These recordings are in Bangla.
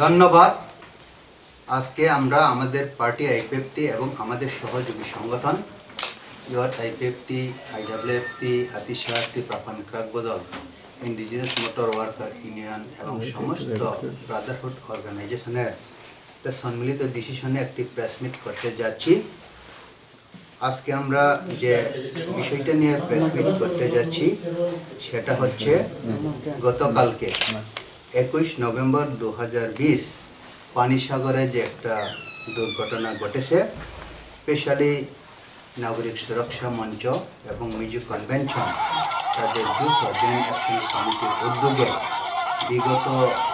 ধন্যবাদ। আজকে আমরা আমাদের পার্টি আইপিএফটি এবং আমাদের সহযোগী সংগঠন আইপিএফটি, আইডব্লিউএফটি, আতিশাহাতি প্রাফান ক্রাকবদল, ইন্ডিজিনাস মোটর ওয়ার্কার ইউনিয়ন এবং সমস্ত ব্রাদারহুড অর্গানাইজেশনের সম্মিলিত ডিসিশনে একটি প্রেস মিট করতে যাচ্ছি। আজকে আমরা যে বিষয়টা নিয়ে প্রেস মিট করতে যাচ্ছি সেটা হচ্ছে গতকালকে 21 নভেম্বর 2020 পানিসাগরে যে একটা দুর্ঘটনা ঘটেছে, স্পেশালি নাগরিক সুরক্ষা মঞ্চ এবং মিজো কনভেনশন তাদের যুথ জয়েন্ট অ্যাকশন কমিটির উদ্যোগে বিগত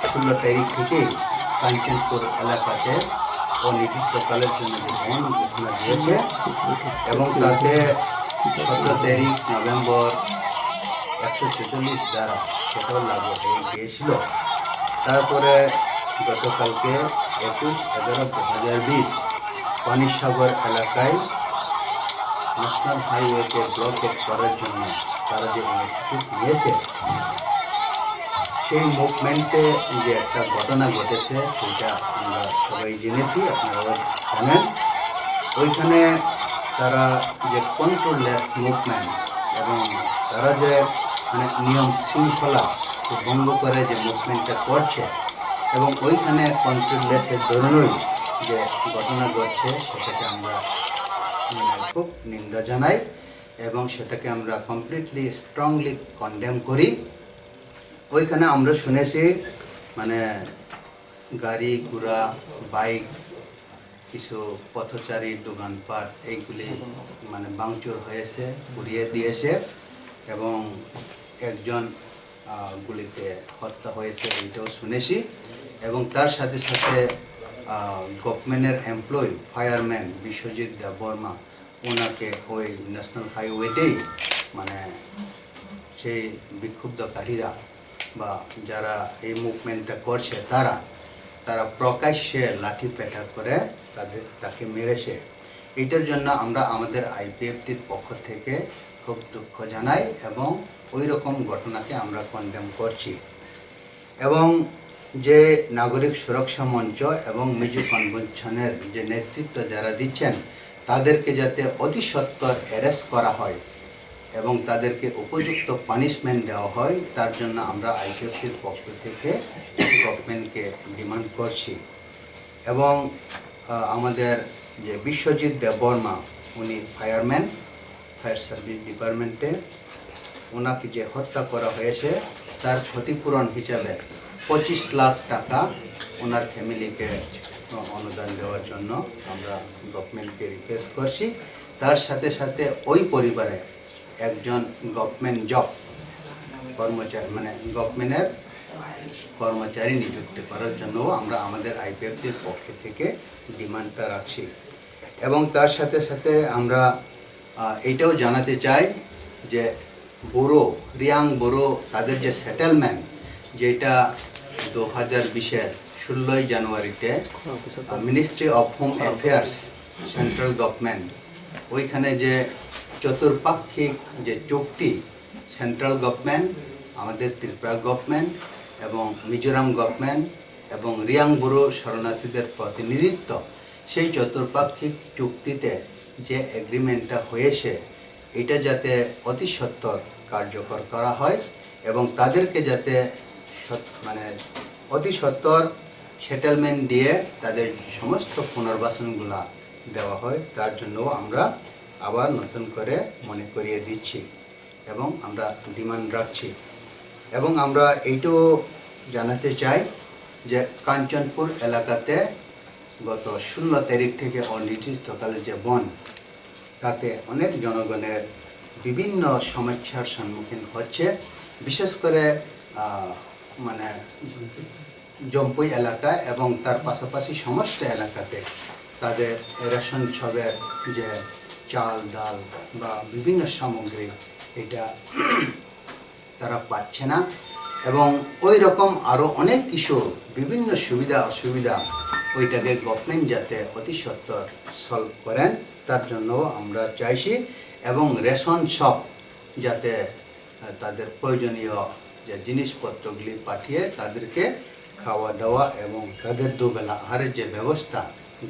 16 তারিখ থেকেই কাঞ্চনপুর এলাকাতে অনির্দিষ্টকালের জন্য যে বন ঘোষণা দিয়েছে এবং তাতে 17 তারিখ নভেম্বর 144 দ্বারা সেটাও লাগু হয়ে গিয়েছিল। তারপরে গতকালকে 21/11/2020 পানিসাগর এলাকায় ন্যাশনাল হাইওয়েকে ব্লকেট করার জন্য তারা যে ইনিশিয়েটিভ নিয়েছে, সেই মুভমেন্টে যে একটা ঘটনা ঘটেছে সেটা আমরা সবাই জেনেছি, আপনারাও জানেন। ওইখানে তারা যে কন্ট্রোললেস মুভমেন্ট এবং তারা যে নিয়ম শৃঙ্খলা ভঙ্গ করে যে মুভমেন্টটা করছে এবং ওইখানে কন্ট্রোললেসের ধরনেরই যে ঘটনা ঘটছে সেটাকে আমরা খুব নিন্দা জানাই এবং সেটাকে আমরা কমপ্লিটলি স্ট্রংলি কন্ডেম করি। ওইখানে আমরা শুনেছি গাড়ি ঘোড়া, বাইক, কিছু পথচারী, দোকানপাট এইগুলি ভাঙচুর হয়েছে, পুড়িয়ে দিয়েছে এবং একজন গুলিতে হত্যা হয়েছে, এইটাও শুনেছি। এবং তার সাথে সাথে গভর্নমেন্টের এমপ্লয়ি ফায়ারম্যান বিশ্বজিৎ দেববর্মা, ওনাকে ওই ন্যাশনাল হাইওয়েতেই সেই বিক্ষুব্ধকারীরা বা যারা এই মুভমেন্টটা করছে তারা প্রকাশ্যে লাঠি পেটা করে তাকে মেরেছে। এইটার জন্য আমরা আমাদের আইপিএফটির পক্ষ থেকে খুব দুঃখ জানাই এবং ওই রকম ঘটনাকে আমরা কন্ডেম করছি। এবং যে নাগরিক সুরক্ষা মঞ্চ এবং মিজো কনভেনশনের যে নেতৃত্ব যারা দিচ্ছেন তাদেরকে যাতে অতি সত্বর অ্যারেস্ট করা হয় এবং তাদেরকে উপযুক্ত পানিশমেন্ট দেওয়া হয়, তার জন্য আমরা আইপিএফটির পক্ষ থেকে গভর্নমেন্টকে ডিমান্ড করছি। এবং আমাদের যে বিশ্বজিৎ দেববর্মা, উনি ফায়ারম্যান, ফায়ার সার্ভিস ডিপার্টমেন্টে, ওনাকে যে হত্যা করা হয়েছে তার ক্ষতিপূরণ হিসাবে 25 লাখ টাকা ওনার ফ্যামিলিকে অনুদান দেওয়ার জন্য আমরা গভর্নমেন্টকে রিকোয়েস্ট করছি। তার সাথে সাথে ওই পরিবারে একজন গভর্নমেন্ট জব কর্মচারী গভর্নমেন্টের কর্মচারী নিযুক্ত করার জন্য আমরা আমাদের আইপিএফটির পক্ষ থেকে ডিমান্ডটা রাখছি। এবং তার সাথে সাথে আমরা এইটাও জানাতে চাই যে রিয়াং বোরো তাদের যে সেটেলমেন্ট, যেটা 2020-এর 16 জানুয়ারিতে ministry of home affairs, central government, ওইখানে যে চতুর্পাক্ষিক যে চুক্তি সেন্ট্রাল গভর্নমেন্ট, আমাদের ত্রিপুরা গভর্নমেন্ট এবং মিজোরাম গভর্নমেন্ট এবং রিয়াং বোরো শরণার্থীদের প্রতিনিধিত্ব, সেই চতুর্পাক্ষিক চুক্তিতে যে এগ্রিমেন্টটা হয়েছে এটা যাতে অতি সত্বর কার্যকর করা হয় এবং তাদেরকে যাতে অতি সত্বর সেটেলমেন্ট দিয়ে তাদের সমস্ত পুনর্বাসনগুলা দেওয়া হয়, তার জন্য আমরা আবার নতুন করে মনে করিয়ে দিচ্ছি এবং আমরা ডিমান্ড রাখছি। এবং আমরা এইটাও জানাতে চাই যে কাঞ্চনপুর এলাকাতে গত 16 তারিখ থেকে অনির্দিষ্টকালের যে বন, তাতে অনেক জনগণের বিভিন্ন সমস্যার সম্মুখীন হচ্ছে। বিশেষ করে জম্পুই এলাকা এবং তার পাশাপাশি সমস্ত এলাকাতে তাদের রেশন ছবের যে চাল, ডাল বা বিভিন্ন সামগ্রী এটা তারা পাচ্ছে না এবং ওই রকম আরও অনেক কিছু বিভিন্ন সুবিধা অসুবিধা ওইটাকে গভর্নমেন্ট যাতে অতি সত্বর সলভ করেন তার জন্য আমরা চাইছি। এবং রেশন শপ যাতে তাদের প্রয়োজনীয় যে জিনিসপত্রগুলি পাঠিয়ে তাদেরকে খাওয়া দাওয়া এবং তাদের দুবেলা আহারের যে ব্যবস্থা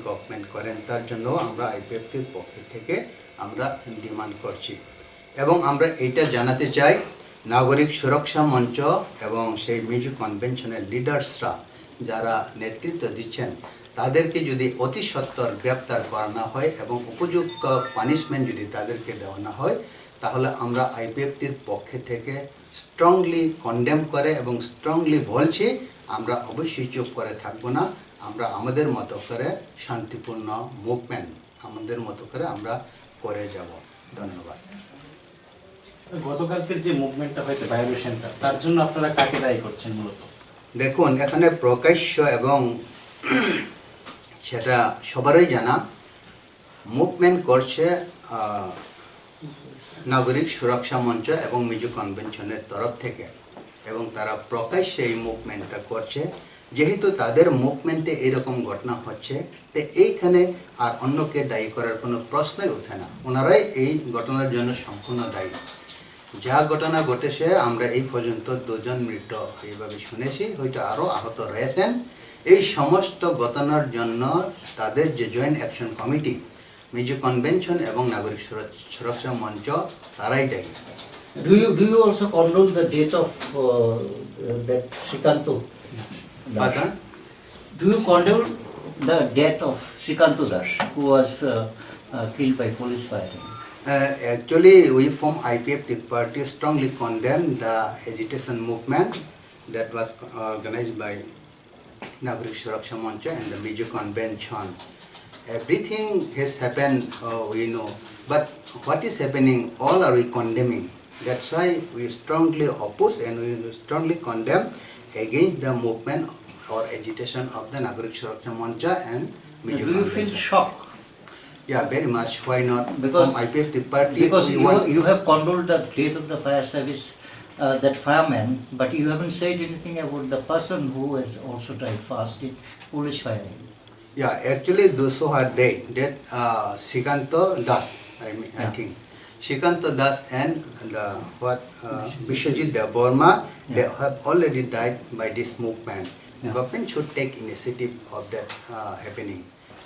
গভর্নমেন্ট করেন তার জন্য আমরা আইপিএফটির পক্ষ থেকে আমরা ডিমান্ড করছি। এবং আমরা এইটা জানাতে চাই নাগরিক সুরক্ষা মঞ্চ এবং সেই মিজু কনভেনশনের লিডার্সরা যারা নেতৃত্ব দিচ্ছেন তাদেরকে যদি অতি সত্বর গ্রেপ্তার করা না হয় এবং উপযুক্ত পানিশমেন্ট যদি তাদেরকে দেওয়া না হয় তাহলে আমরা আইপিএফটির পক্ষে থেকে স্ট্রংলি কন্ডেম করে এবং স্ট্রংলি বলছি আমরা অবশ্যই চুপ করে থাকবো না। আমরা আমাদের মতো করে শান্তিপূর্ণ মুভমেন্ট আমাদের মতো করে আমরা করে যাব। ধন্যবাদ। গতকালকের যে মুভমেন্টটা হয়েছে ভায়োলেশনটা তার জন্য আপনারা কাকে দায়ী করছেন মূলত? দেখুন এখানে প্রকাশ্য এবং সেটা সবারই জানা মুভমেন্ট করছে নাগরিক সুরক্ষা মঞ্চ এবং মিজু কনভেনশনের তরফ থেকে এবং তারা প্রকাশ্যে এই মুভমেন্টটা করছে। যেহেতু তাদের মুভমেন্টে এরকম ঘটনা হচ্ছে তো এইখানে আর অন্যকে দায়ী করার কোনো প্রশ্নই ওঠে না। ওনারাই এই ঘটনার জন্য সম্পূর্ণ দায়ী। যা ঘটনা ঘটেছে আমরা এই পর্যন্ত 2 জন মৃত্যু এইভাবে শুনেছি, হয়তো আরও আহত রয়েছেন। এই সমস্ত ঘটনার জন্য তাদের যে joint action committee Miju convention এবং নাগরিক সুরক্ষা মঞ্চ তারাই দায়ী। Do you also condone the death of that Srikanto? Pardon? Do you condone the death of Srikanto Das, who was killed by police firing? Actually, we from IPF, the party strongly condemn the agitation movement that was organized by Nagrik Suraksha Mancha and the Miju Convention. Everything has happened, we know, but what is happening, all are we condemning. That's why we strongly oppose and we strongly condemn against the movement or agitation of the Nagrik Suraksha Mancha and Miju Do you feel Convention. shock? Yeah, very much. Why not? Because From IPF, the party, because we want. you have condoled the death of the fire service, that fireman, but you haven't said anything about the person who has also died fast in police firing. Yeah, actually those who are dead, Srikanto Das, I think. Srikanto Das and the Bishwajit Deborma, they have already died by this movement. Yeah. Government should take initiative of that happening.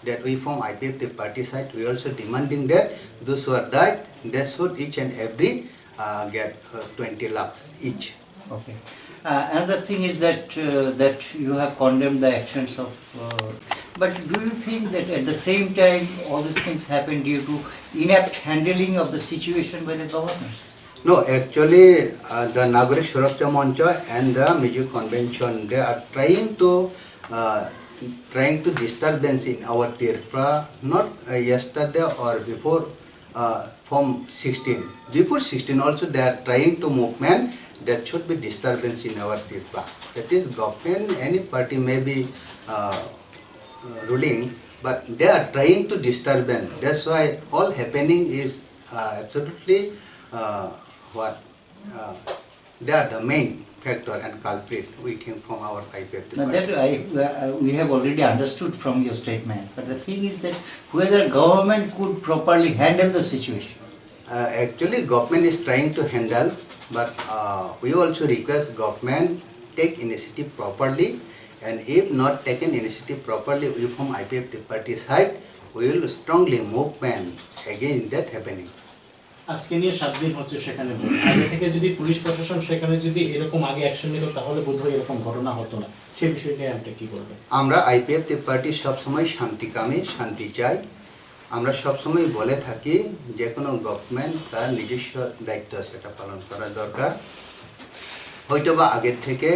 That we from IPF, the party side, we also demanding that those who are died, they should each and every get 20 lakhs each. Okay. Another thing is that you have condemned the actions of. But do you think that at the same time all these things happen due to inept handling of the situation by the government? No, actually the Nagrik Suraksha Mancha and the Miju Convention, they are trying to disturbance in our Tirpa, not yesterday or before from 16. Before 16 also they are trying to movement that should be disturbance in our Tirpa. That is government, any party may be ruling, but they are trying to disturbance. That's why all happening is absolutely they are the main factor and culprit we think from our IPF. Now that we have already understood from your statement, but the thing is that whether government could properly handle the situation. Actually government is trying to handle, but we also request government take initiative properly, and if not taken initiative properly, we from IPF the party side we will strongly movement against that happening. আজকে নিয়ে 7 দিন হচ্ছে সেখানে আগে থেকে যদি পুলিশ প্রশাসন সেখানে যদি এরকম আগে অ্যাকশন নিত তাহলে বোধহয় এরকম ঘটনা হতো না। সেই বিষয়টা আপনি কি বলবেন? আমরা IPF the party সবসময় শান্তিকামী, শান্তি চাই। আমরা সবসময় বলে থাকি যে কোনো গভর্নমেন্ট তার নিজস্ব দায়িত্ব সেটা পালন করা দরকার। হয়তোবা আগের থেকে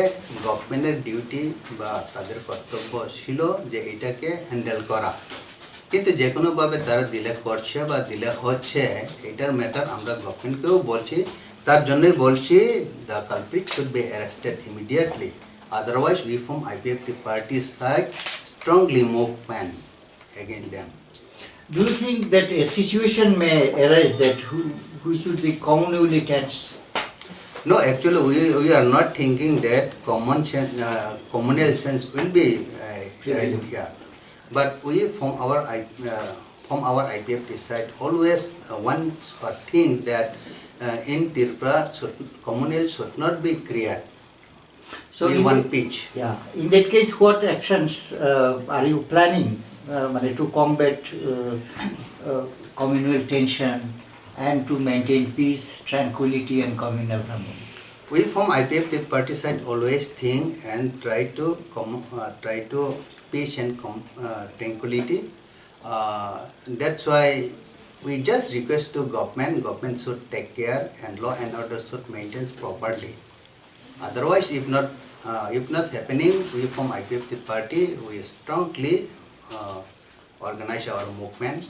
গভর্নমেন্টের ডিউটি বা তাদের কর্তব্য ছিল যে এটাকে হ্যান্ডেল করা, কিন্তু যে কোনোভাবে তারা দিলে করছে বা দিলে হচ্ছে এটার ম্যাটার আমরা গভর্নমেন্টকেও বলছি। তার জন্যই বলছি the culprit should be arrested immediately, otherwise we from IPF the party side strongly movement against them. Do you think that a situation may arise that who should be communally tense? No, actually we are not thinking that communal sense will be arised here. But we from our IPF side always one think that in Tirupura communal should not be created. So we in want the- peace. Yeah, in that case, what actions are you planning to combat communal tension and to maintain peace, tranquility and communal harmony? We from IPF the party side always think and try to peace and tranquility. That's why we just request to government should take care and law and order should maintain properly. Otherwise, if not happening, we from IPF the party we strongly organize our movement,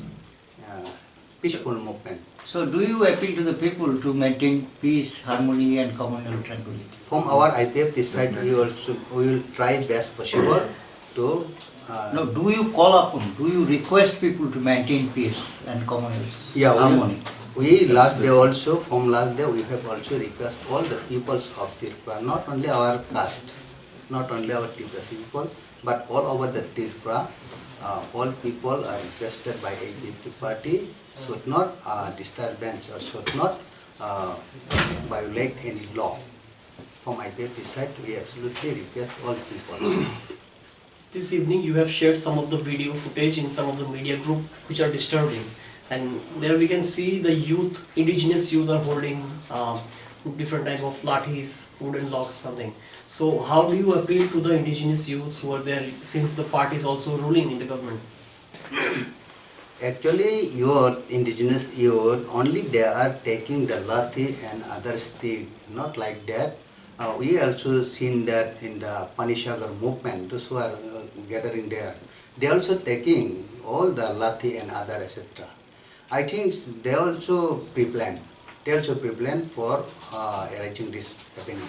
peaceful movement. So do you appeal to the people to maintain peace, harmony and communal tranquility? From our IPF this side, we will try best possible to. No, do you call upon, do you request people to maintain peace and communal Yeah, harmony? we last day also, from last day we have also request all the peoples of Tripura, not only our caste, not only our Tripura people, but all over the Tripura, all people are requested by APF party should not disturbance or should not violate any law. From IPF side, we absolutely request all people. This evening you have shared some of the video footage in some of the media group which are disturbing, and there we can see the youth, indigenous youth are holding different type of lathis, wooden logs, something. So how do you appeal to the indigenous youths who are there, since the party is also ruling in the government? Actually, indigenous youth, only they are taking the lathi and other stick, not like that. We also seen that in the Panishagar movement, those who are gathering there, they also taking all the lathi and other etc. I think they also pre-plan. They also pre-plan for arranging this happening.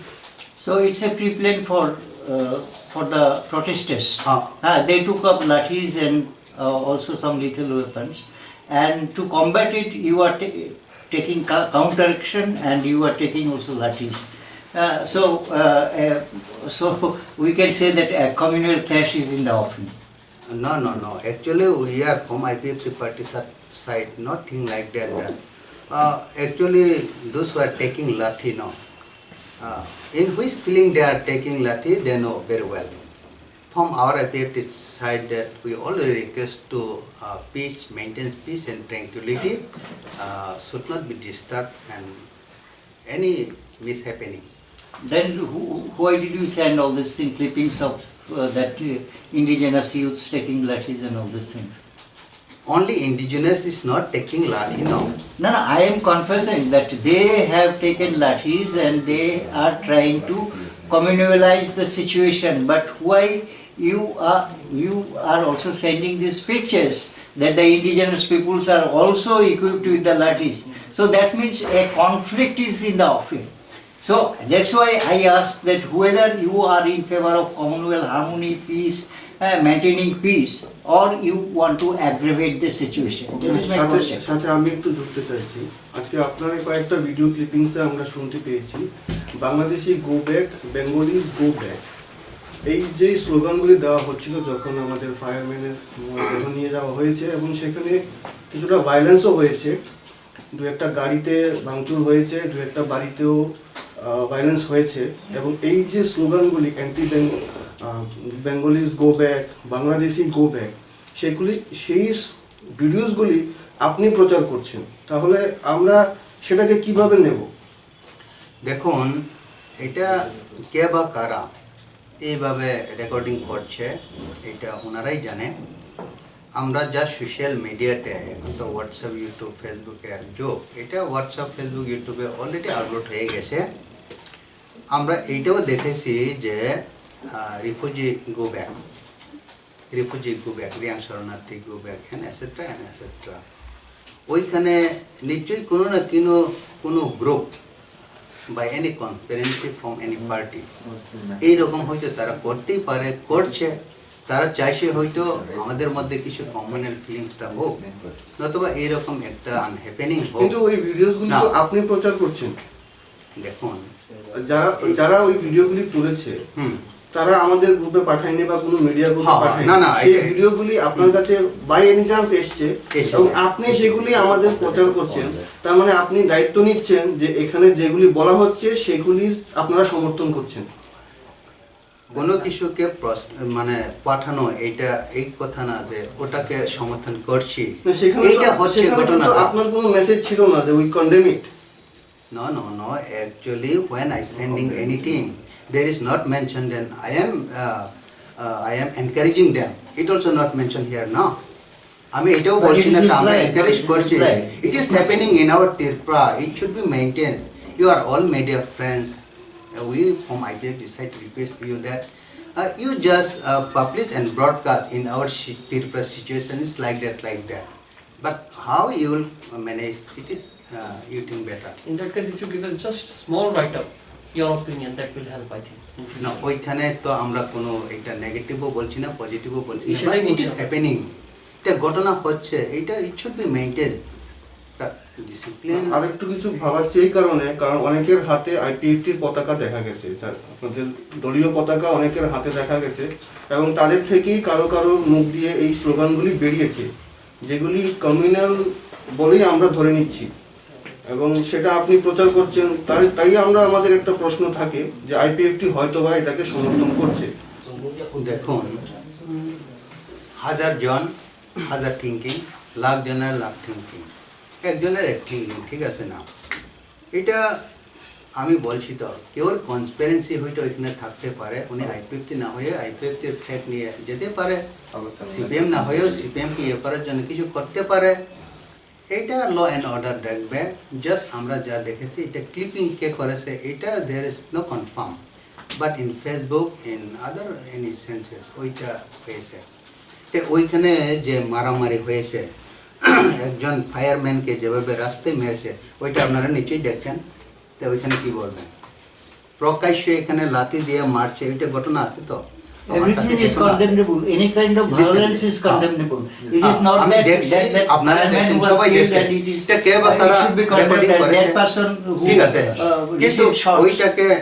So it's a pre-plan for the protesters. Ah. They took up lathis and also some lethal weapons, and to combat it, you are taking counter action and you are taking also lathis. So we can say that a communal clash is in the offing. No. Actually, we are from IPF party side, nothing like that. Actually, those who are taking lathi now, in which feeling they are taking lathi, they know very well. From our IPF side, that we always request to peace, maintain peace and tranquility, should not be disturbed and any mishappening. Then why did you send all these things, clippings of that indigenous youths taking lathis and all these things? Only indigenous is not taking lathi now. No, I am confessing that they have taken lathis and they are trying to communalize the situation. But why you are also sending these pictures that the indigenous peoples are also equipped with the lathis? So that means a conflict is in the offing. So that's why I ask that whether you are in favor of communal harmony, peace, maintaining peace, or you want to aggravate the situation. That is my question. সাথে আমি একটু যুক্ত চাইছি আজকে আপনার কয়েকটা ভিডিও ক্লিপিংসে আমরা শুনতে পেয়েছি Bangladeshi go back, Bengali go back, এই যে স্লোগানগুলি দেওয়া হচ্ছিল যখন আমাদের ফায়ারম্যানের দেহ নিয়ে যাওয়া হয়েছে এবং সেখানে কিছুটা ভায়োলেন্সও হয়েছে, দু একটা গাড়িতে ভাঙচুর হয়েছে, দু একটা বাড়িতেও ভায়োলেন্স হয়েছে, এবং এই যে স্লোগানগুলি anti Bengalis go back, Bangladeshi go back, সেই ভিডিওসগুলি আপনি প্রচার করছেন, তাহলে আমরা সেটাকে কিভাবে নেব? দেখুন, এটা কে বা কারা এইভাবে রেকর্ডিং করছে এটা ওনারাই জানে। আমরা যা সোশ্যাল মিডিয়াতে এখন তো হোয়াটসঅ্যাপ, ইউটিউব, ফেসবুকের যুগ, এটা হোয়াটসঅ্যাপ, ফেসবুক, ইউটিউবে অলরেডি আপলোড হয়ে গেছে। আমরা এইটাও দেখেছি যে রিফিউজি গো ব্যাক, রিয়াং শরণার্থী গো ব্যাক অ্যান্ড এটসেট্রা। ওইখানে নিশ্চয়ই কোনো না কোনো গ্রুপ বা এনি কনস্পিরেন্সি ফ্রম এনি পার্টি এইরকম হয়তো তারা করতেই পারে, করছে। তারা চাইছে হয়তো আমাদের মধ্যে কিছু কমিউনাল ফিলিংসটা হোক, নতুবা এইরকম একটা আনহ্যাপেনিং হোক। কিন্তু ওই ভিডিওসগুলি তো আপনি প্রচার করছেন। দেখুন, যারা ওই ভিডিওগুলি তুলেছে তারা আমাদের গ্রুপে পাঠায়নি বা কোনো মিডিয়া গ্রুপে পাঠায়নি, না, সেই ভিডিওগুলি আপনার কাছে বাই এনি চান্স এসছে এবং আপনি সেগুলি আমাদের প্রচার করছেন। তার মানে আপনি দায়িত্ব নিচ্ছেন যে এখানে যেগুলি বলা হচ্ছে সেগুলি আপনারা সমর্থন করছেন। কোনো কিছুকে মানে পাঠানো এইটা এই কথা না যে ওটাকে সমর্থন করছি, না, সেখানে এইটা তো- হচ্ছে সেখানে কিন্তু ঘটনাটা। আপনার কোনো মেসেজ ছিল না যে we condemn it. No. Actually, when I sending anything, there is not mentioned. Then I am encouraging them. It also not mentioned here. No. আমি এটাও But বলছি it না is তা আমরা implied, এনকারেজ it is করছি। implied. It is happening in our Tirpra. It should be maintained. You are all media friends. We from IPF decide to request you that you just publish and broadcast in our Tirpra situation is like that. But how you will manage? It is you think better. In that case, if you give us just small write-up, your opinion, that will help, I think. in future. না ওইখানে তো আমরা কোনো এটা নেগেটিভও বলছি না, পজিটিভও বলছি না, সেটাই ইট ইজ বলছি। হ্যাপেনিং। এটা ঘটনা হচ্ছে, এটা ইট শুড বি মেইনটেন ডিসিপ্লিন। আরেকটু কিছু ভাবাচ্ছি এই কারণে, কারণ অনেকের হাতে আইপিএফটির পতাকা দেখা গেছে, স্যার আপনাদের দলীয় পতাকা অনেকের হাতে দেখা গেছে, এবং তাদের থেকেই কারো কারো মুখ দিয়ে এই স্লোগানগুলি বেরিয়েছে, যেগুলি কমিউনাল বলেই আমরা ধরে নিচ্ছি, এবং সেটা আপনি প্রচার করছেন। তাই আমরা আমাদের একটা প্রশ্ন থাকে যে আইপিএফটি হয়তো বা এটাকে সমর্থন করছে। দেখুন, হাজার জন হাজার থিঙ্কিং, লাখ জনের লাখ থিঙ্কিং, একজনের এক থিঙ্কিং, ঠিক আছে না? এটা আমি বলছি তো, কেউর কনসপিরেন্সি হয়তো এখানে থাকতে পারে, উনি আইপিএফটি না হয়ে আইপিএফটির ফ্যাক নিয়ে যেতে পারে, সিপিএম না হয়েও সিপিএমকে ইয়ে করার জন্য কিছু করতে পারে। এটা ল অ্যান্ড অর্ডার দেখবে। জাস্ট আমরা যা দেখেছি, এটা ক্লিপিং কে করেছে এটা there is no confirm, but in Facebook in other any senses ওইটা হয়েছে। তো ওইখানে যে মারামারি হয়েছে, একজন ফায়ারম্যানকে যেভাবে রাস্তায় মেরেছে, ওইটা আপনারা নিশ্চয়ই দেখছেন। তো ওইখানে কি বলবেন? প্রকাশ্যে এখানে লাথি দিয়ে মারছে, ওইটা ঘটনা আছে তো? আমার কাছে Everything is এখনো আছে। condemnable. Any kind of Listen, violence is condemnable. It is হ্যাঁ, not আমি that দেখছি, that আপনারা fireman দেখছেন, was সবাই killed দেখছে। and it is এটা কে বা it কারা should be রেকর্ডিং condemned. করেছে, That person who ঠিক আছে, কিন্তু received shots.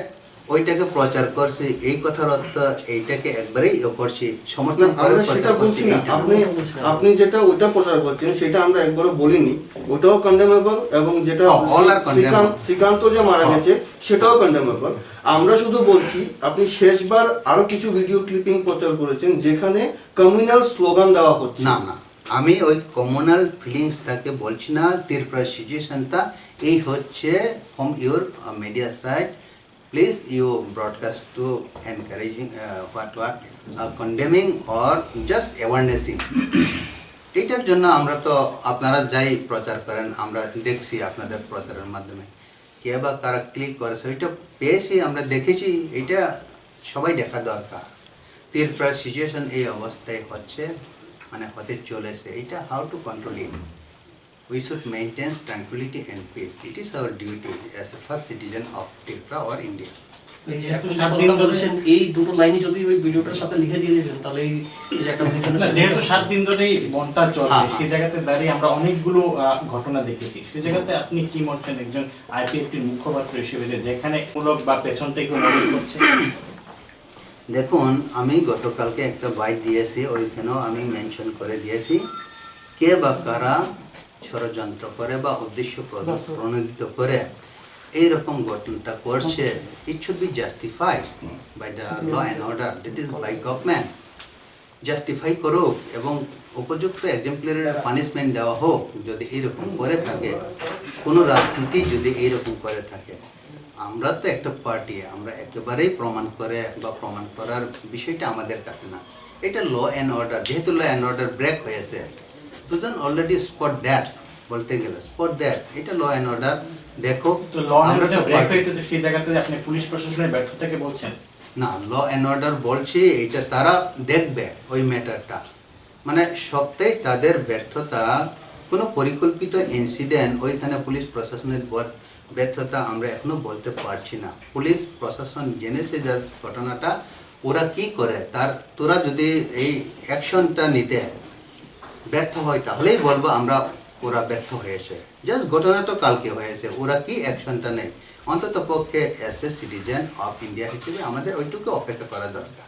ওইটাকে প্রচার করছে, এই কথার অর্থ এইটাকে একবারেই করছি, সমর্থন করে আমরা প্রচার সেটা করছি বলছি না, এইটা না। আপনি যেটা ওইটা প্রচার করছেন সেটা আমরা একবারও বলিনি, ওটাও কন্ডেমেবল, এবং যেটা all are condemnable. শ্রীকান্ত যে মারা গেছে সেটাও কন্ডেমেবল। আমরা শুধু বলছি, আপনি শেষবার আরো কিছু ভিডিও ক্লিপিং প্রচার করেছেন যেখানে কমিউনাল স্লোগান দেওয়া হচ্ছে। না, আমি ওই কমিউনাল ফিলিংসটাকে বলছি না, ত্রিপুরা সিচুয়েশনটা এই হচ্ছে from your media side. Please you broadcast to encouraging what condemning or just awarenessing. এইটার জন্য আমরা তো আপনারা যাই প্রচার করেন, আমরা দেখছি আপনাদের প্রচারের মাধ্যমে কে বা কারা ক্লিক করেছে, ওইটা পেয়েছি, আমরা দেখেছি। এটা সবাই দেখা দরকার। ত্রিপুরা সিচুয়েশন এই অবস্থায় হচ্ছে, মানে হতে চলেছে। এটা how to control it? We should maintain tranquility and piece. It is our duty as a first citizen of Tripura or India. এই যে যেহেতু এখন 7 যে দিন কথাটা ধরে- বলছেন, এই দুটো লাইনই যদি ওই ভিডিওটার সাথে লিখে দিয়ে দিতেন, তাহলে এই যে একটা message না, যেহেতু 7 দিন ধরেই মনটা চলছে, হ্যাঁ, সেই জায়গাতে দাঁড়িয়ে আমরা অনেকগুলো ঘটনা দেখেছি। সেই জায়গাতে আপনি কি বলছেন একজন আইপিএফটির মুখপাত্র হিসেবে, যে যেখানে মূলক বা পেছন থেকে মদত করছে? দেখুন, আমি গতকালকে একটা বাইট দিয়েছি, ওইখানেও আমি মেনশন করে দিয়েছি কে বা কারা ষড়যন্ত্র করে বা উদ্দেশ্য প্রণোদিত করে এইরকম ঘটনাটা করছে। It should be justified by the law and order, that is by government. Justify করুক এবং উপযুক্ত এক্সাম্পলারি পানিশমেন্ট দেওয়া হোক যদি এইরকম করে থাকে, কোনো রাজনীতি যদি এইরকম করে থাকে। আমরা তো একটা পার্টি, আমরা একেবারেই প্রমাণ করে বা প্রমাণ করার বিষয়টা আমাদের কাছে না। এটা ল অ্যান্ড অর্ডার, যেহেতু ল অ্যান্ড অর্ডার ব্রেক হয়েছে, দুজন অলরেডি স্পট দ্যাট, বলতে গেলে স্পট দ্যাট, এটা ল অ্যান্ড অর্ডার দেখো। তো ল আমরা তো ব্রেক party। হয়েছে, তো সেই জায়গাতে আপনি পুলিশ প্রশাসনের ব্যর্থতাকে বলছেন? না, ল অ্যান্ড অর্ডার বলছি এটা তারা দেখবে ওই ম্যাটারটা, মানে সবটাই তাদের ব্যর্থতা। কোনো পরিকল্পিত ইনসিডেন্ট, ওইখানে পুলিশ প্রশাসনের ব্যর্থতা আমরা এখনো বলতে পারছি না। পুলিশ প্রশাসন জেনেছে যা ঘটনাটা, ওরা কি করে তোরা যদি এই অ্যাকশনটা নিতে ব্যর্থ হয় তাহলেই বলবো আমরা ওরা ব্যর্থ হয়েছে। জাস্ট ঘটনাটা কালকে হয়েছে, ওরা কি অ্যাকশনটা নেই, অন্তত পক্ষে as a citizen of India হিসেবে আমাদের ওইটুকু অপেক্ষা করা দরকার।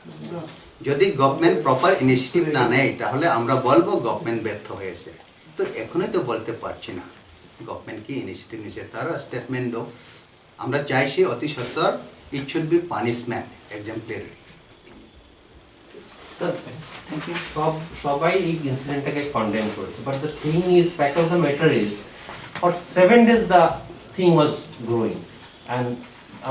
যদি গভর্নমেন্ট প্রপার ইনিশিয়েটিভ না নেয় তাহলে আমরা বলবো গভর্নমেন্ট ব্যর্থ হয়েছে। তো এখনই তো বলতে পারছি না গভর্নমেন্ট কি ইনিশিয়েটিভ নিয়েছে, তারা স্টেটমেন্ট হোক। আমরা চাইছি অতি সত্বর it should be punishment exemplary. Sir সবাই এই ইনসিডেন্টটাকে কন্ডেম করেছে, but the thing is, fact of the matter is, for 7 days the thing was growing. And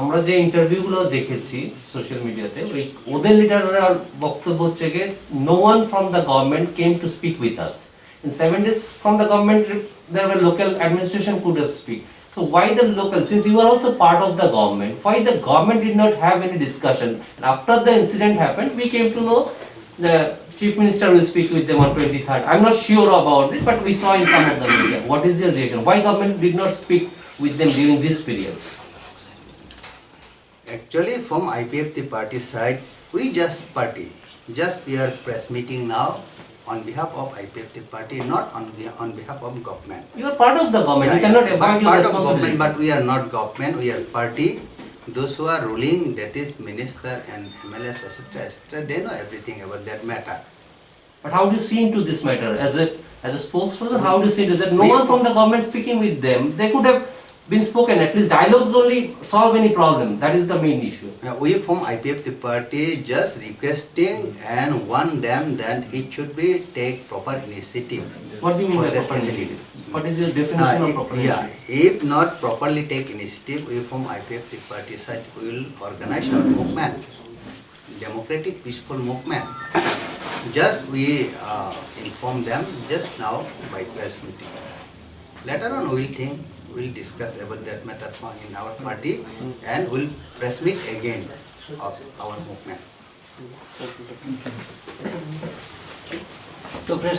আমরা যে ইন্টারভিউগুলো দেখেছি সোশ্যাল মিডিয়াতে, ওই ওদের লিডাররা বক্তব্য হচ্ছে গিয়ে no one from the government came to speak with us. In 7 days from the government, there were local administration could have speak. So why the local, since you are also part of the government, why the government did not have any discussion? And after the incident happened, we came to know the chief minister will speak with them on 23rd. I'm not sure about it, but we saw in some of the media. What is your reaction? Why government did not speak with them during this period? Actually, from IPFT party side, we just we are press meeting now on behalf of IPFT party, not on behalf of government. You are part of the government, you cannot avoid your Part of responsibility. government, but we are not government, we are party. Those who are ruling, that is minister and MLAs, etc., etc., they know everything about that matter. But how do you see into this matter? As a spokesperson, how do you see into that? No We- one from the government speaking with them. They could have been spoken. At least dialogues only solve any problem. That is the main issue. We from IPFT party just requesting and warn them that it should be take proper initiative. What do you mean for by that proper community. initiative? What is your definition of proper initiative? If not properly take initiative, we from IPFT party side will organize our movement, democratic peaceful movement. Just we inform them just now by press meeting. Later on we'll discuss about that matter in our party and we'll press meet again of our movement. So press